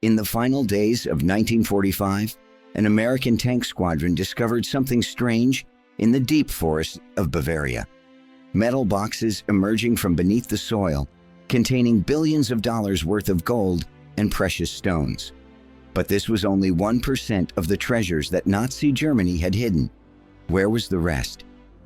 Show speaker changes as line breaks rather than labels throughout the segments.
In the final days of 1945, an American tank squadron discovered something strange in the deep forests of Bavaria. Metal boxes emerging from beneath the soil, containing billions of dollars worth of gold and precious stones. But this was only 1% of the treasures that Nazi Germany had hidden. Where was the rest?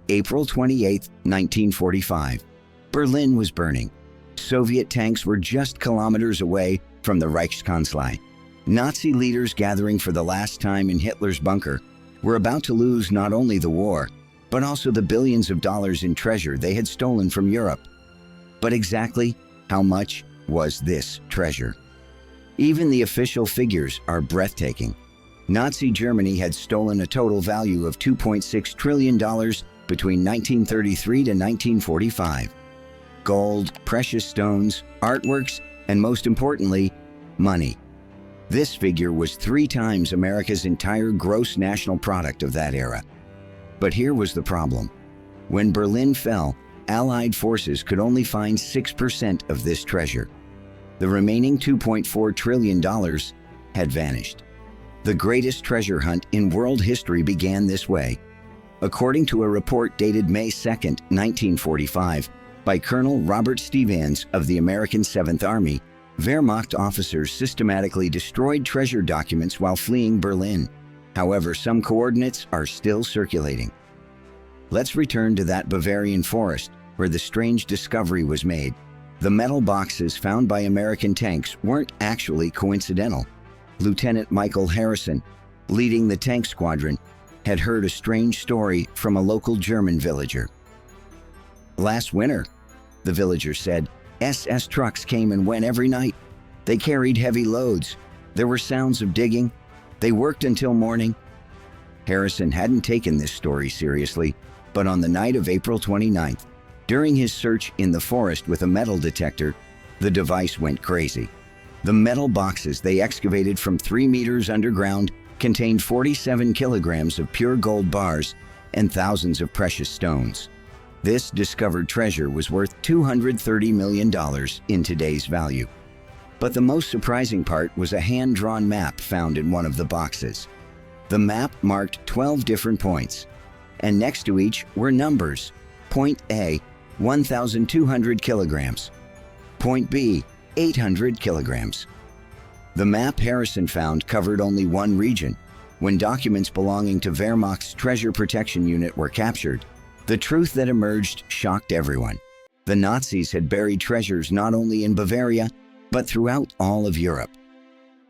April 28, 1945. Berlin was burning. Soviet tanks were just kilometers away from the Reichskanzlei. Nazi leaders gathering for the last time in Hitler's bunker were about to lose not only the war, but also the billions of dollars in treasure they had stolen from Europe. But exactly how much was this treasure? Even the official figures are breathtaking. Nazi Germany had stolen a total value of $2.6 trillion between 1933 to 1945. Gold, precious stones, artworks, and most importantly, money. This figure was 3 times America's entire gross national product of that era. But here was the problem. When Berlin fell, Allied forces could only find 6% of this treasure. The remaining $2.4 trillion had vanished. The greatest treasure hunt in world history began this way. According to a report dated May 2, 1945, by Colonel Robert Stevens of the American 7th Army, Wehrmacht officers systematically destroyed treasure documents while fleeing Berlin. However, some coordinates are still circulating. Let's return to that Bavarian forest where the strange discovery was made. The metal boxes found by American tanks weren't actually coincidental. Lieutenant Michael Harrison, leading the tank squadron, had heard a strange story from a local German villager. Last winter, the villager said, SS trucks came and went every night. They carried heavy loads. There were sounds of digging. They worked until morning. Harrison hadn't taken this story seriously, but on the night of April 29th, during his search in the forest with a metal detector, the device went crazy. The metal boxes they excavated from 3 meters underground contained 47 kilograms of pure gold bars and thousands of precious stones. This discovered treasure was worth $230 million in today's value. But the most surprising part was a hand-drawn map found in one of the boxes. The map marked 12 different points, and next to each were numbers. Point A, 1,200 kilograms. Point B, 800 kilograms. The map Harrison found covered only one region. When documents belonging to Wehrmacht's Treasure Protection Unit were captured, the truth that emerged shocked everyone. The Nazis had buried treasures not only in Bavaria, but throughout all of Europe.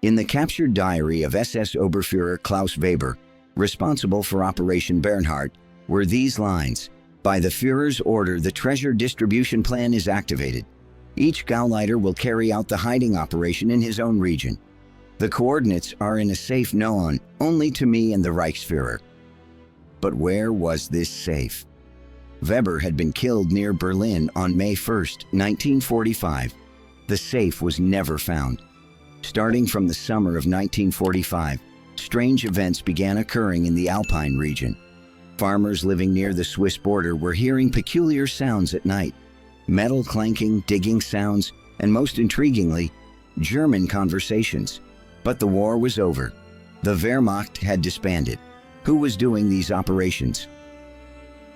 In the captured diary of SS Oberfuhrer Klaus Weber, responsible for Operation Bernhard, were these lines: "By the Führer's order, the treasure distribution plan is activated. Each Gauleiter will carry out the hiding operation in his own region. The coordinates are in a safe known only to me and the Reichsführer." But where was this safe? Weber had been killed near Berlin on May 1, 1945. The safe was never found. Starting from the summer of 1945, strange events began occurring in the Alpine region. Farmers living near the Swiss border were hearing peculiar sounds at night. Metal clanking, digging sounds, and most intriguingly, German conversations. But the war was over. The Wehrmacht had disbanded. Who was doing these operations?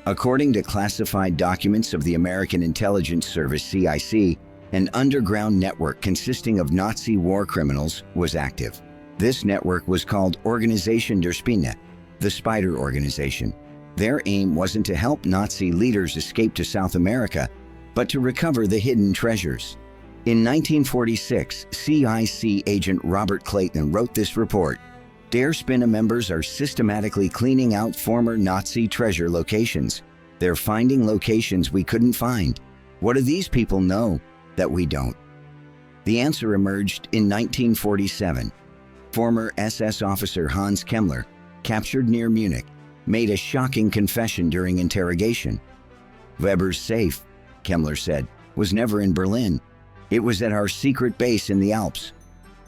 According to classified documents of the American Intelligence Service (CIC), an underground network consisting of Nazi war criminals was active. This network was called Organisation der Spinne, the Spider Organization. Their aim wasn't to help Nazi leaders escape to South America, but to recover the hidden treasures. In 1946, CIC agent Robert Clayton wrote this report. Der Spinne members are systematically cleaning out former Nazi treasure locations. They're finding locations we couldn't find. What do these people know that we don't? The answer emerged in 1947. Former SS officer Hans Kemmler, captured near Munich, made a shocking confession during interrogation. Weber's safe, Kemmler said, was never in Berlin. It was at our secret base in the Alps.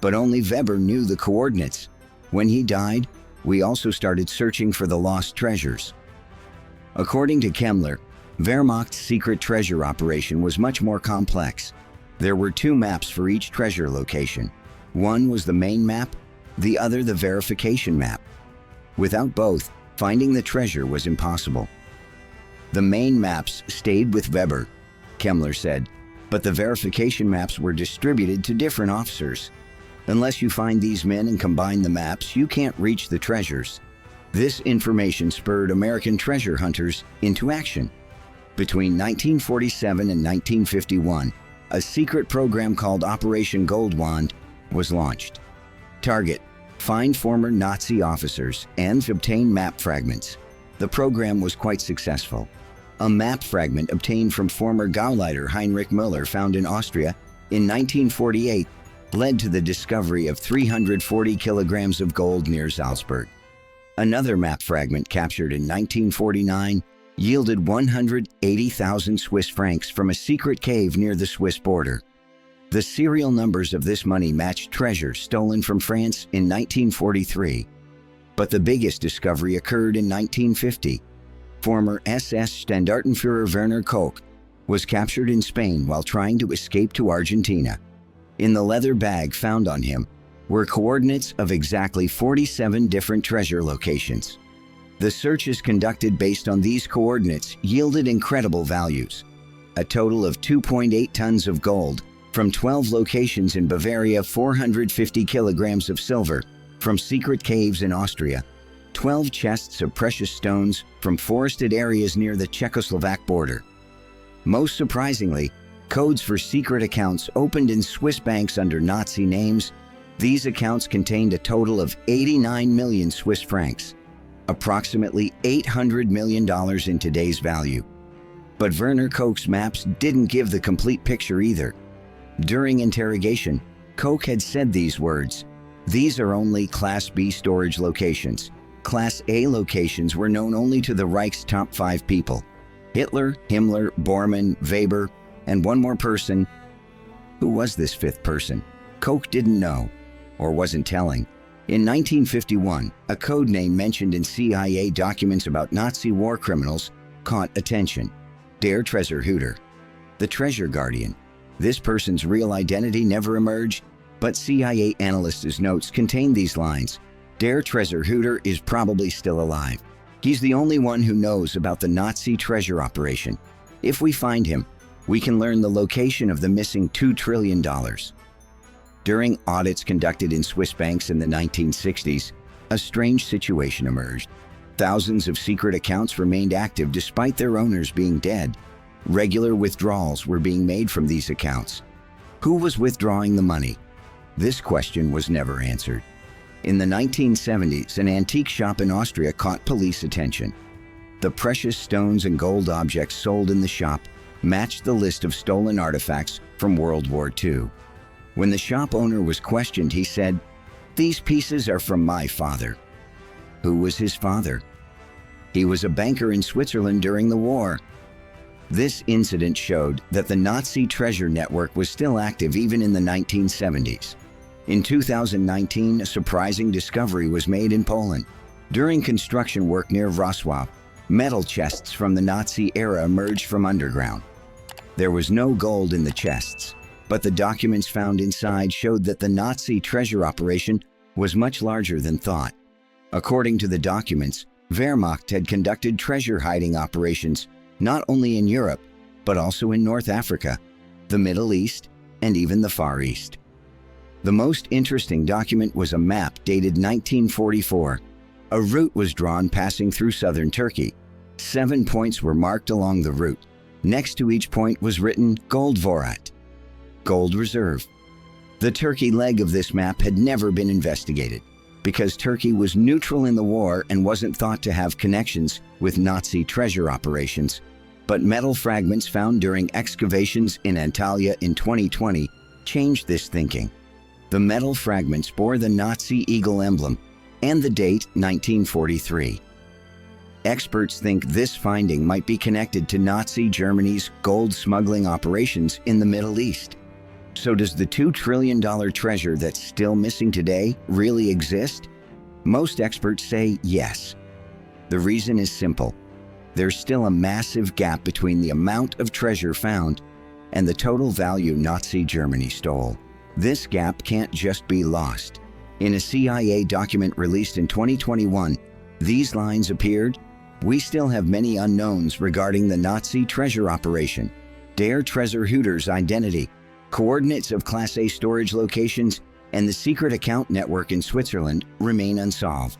But only Weber knew the coordinates. When he died, we also started searching for the lost treasures. According to Kemmler, Wehrmacht's secret treasure operation was much more complex. There were 2 maps for each treasure location. One was the main map, the other the verification map. Without both, finding the treasure was impossible. The main maps stayed with Weber, Kemmler said, but the verification maps were distributed to different officers. Unless you find these men and combine the maps, you can't reach the treasures. This information spurred American treasure hunters into action. Between 1947 and 1951, a secret program called Operation Gold Wand was launched. Target: find former Nazi officers and obtain map fragments. The program was quite successful. A map fragment obtained from former Gauleiter Heinrich Müller, found in Austria in 1948, led to the discovery of 340 kilograms of gold near Salzburg. Another map fragment captured in 1949 yielded 180,000 Swiss francs from a secret cave near the Swiss border. The serial numbers of this money matched treasure stolen from France in 1943. But the biggest discovery occurred in 1950. Former SS Standartenführer Werner Koch was captured in Spain while trying to escape to Argentina. In the leather bag found on him were coordinates of exactly 47 different treasure locations. The searches conducted based on these coordinates yielded incredible values. A total of 2.8 tons of gold from 12 locations in Bavaria, 450 kilograms of silver from secret caves in Austria, 12 chests of precious stones from forested areas near the Czechoslovak border. Most surprisingly, codes for secret accounts opened in Swiss banks under Nazi names. These accounts contained a total of 89 million Swiss francs, approximately $800 million in today's value. But Werner Koch's maps didn't give the complete picture either. During interrogation, Koch had said these words: "These are only Class B storage locations. Class A locations were known only to the Reich's top 5 people: Hitler, Himmler, Bormann, Weber, and one more person." Who was this fifth person? Koch didn't know, or wasn't telling. In 1951, a code name mentioned in CIA documents about Nazi war criminals caught attention: Der Tresor-Hüter, the treasure guardian. This person's real identity never emerged, but CIA analysts' notes contain these lines: Der Tresor-Hüter is probably still alive. He's the only one who knows about the Nazi treasure operation. If we find him, we can learn the location of the missing $2 trillion. During audits conducted in Swiss banks in the 1960s, a strange situation emerged. Thousands of secret accounts remained active despite their owners being dead. Regular withdrawals were being made from these accounts. Who was withdrawing the money? This question was never answered. In the 1970s, an antique shop in Austria caught police attention. The precious stones and gold objects sold in the shop matched the list of stolen artifacts from World War II. When the shop owner was questioned, he said, "These pieces are from my father." Who was his father? He was a banker in Switzerland during the war. This incident showed that the Nazi treasure network was still active even in the 1970s. In 2019, a surprising discovery was made in Poland. During construction work near Wrocław, metal chests from the Nazi era emerged from underground. There was no gold in the chests, but the documents found inside showed that the Nazi treasure operation was much larger than thought. According to the documents, Wehrmacht had conducted treasure hiding operations not only in Europe, but also in North Africa, the Middle East, and even the Far East. The most interesting document was a map dated 1944. A route was drawn passing through southern Turkey. 7 points were marked along the route. Next to each point was written Gold Vorrat, Gold Reserve. The Turkey leg of this map had never been investigated because Turkey was neutral in the war and wasn't thought to have connections with Nazi treasure operations. But metal fragments found during excavations in Antalya in 2020 changed this thinking. The metal fragments bore the Nazi eagle emblem and the date 1943. Experts think this finding might be connected to Nazi Germany's gold smuggling operations in the Middle East. So does the $2 trillion treasure that's still missing today really exist? Most experts say yes. The reason is simple. There's still a massive gap between the amount of treasure found and the total value Nazi Germany stole. This gap can't just be lost. In a CIA document released in 2021, these lines appeared: "We still have many unknowns regarding the Nazi treasure operation. Der Tresor-Hüter's identity, coordinates of Class A storage locations, and the secret account network in Switzerland remain unsolved."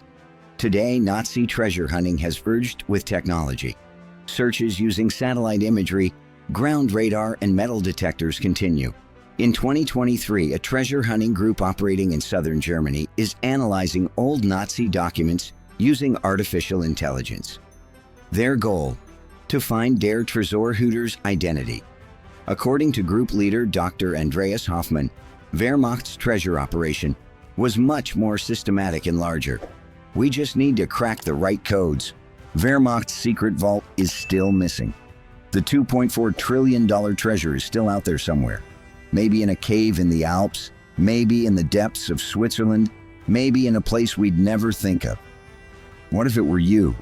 Today, Nazi treasure hunting has verged with technology. Searches using satellite imagery, ground radar, and metal detectors continue. In 2023, a treasure hunting group operating in southern Germany is analyzing old Nazi documents using artificial intelligence. Their goal: to find Der Tresor-Hüter's identity. According to group leader Dr. Andreas Hoffmann, Wehrmacht's treasure operation was much more systematic and larger. "We just need to crack the right codes. Wehrmacht's secret vault is still missing. The $2.4 trillion treasure is still out there somewhere. Maybe in a cave in the Alps, maybe in the depths of Switzerland, maybe in a place we'd never think of." What if it were you?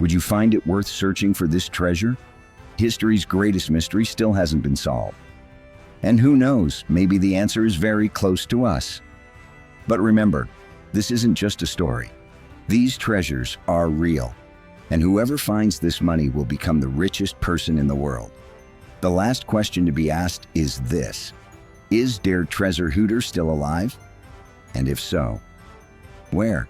Would you find it worth searching for this treasure? History's greatest mystery still hasn't been solved. And who knows, maybe the answer is very close to us. But remember, this isn't just a story. These treasures are real, and whoever finds this money will become the richest person in the world. The last question to be asked is this: is Der Tresor-Hüter still alive? And if so, where?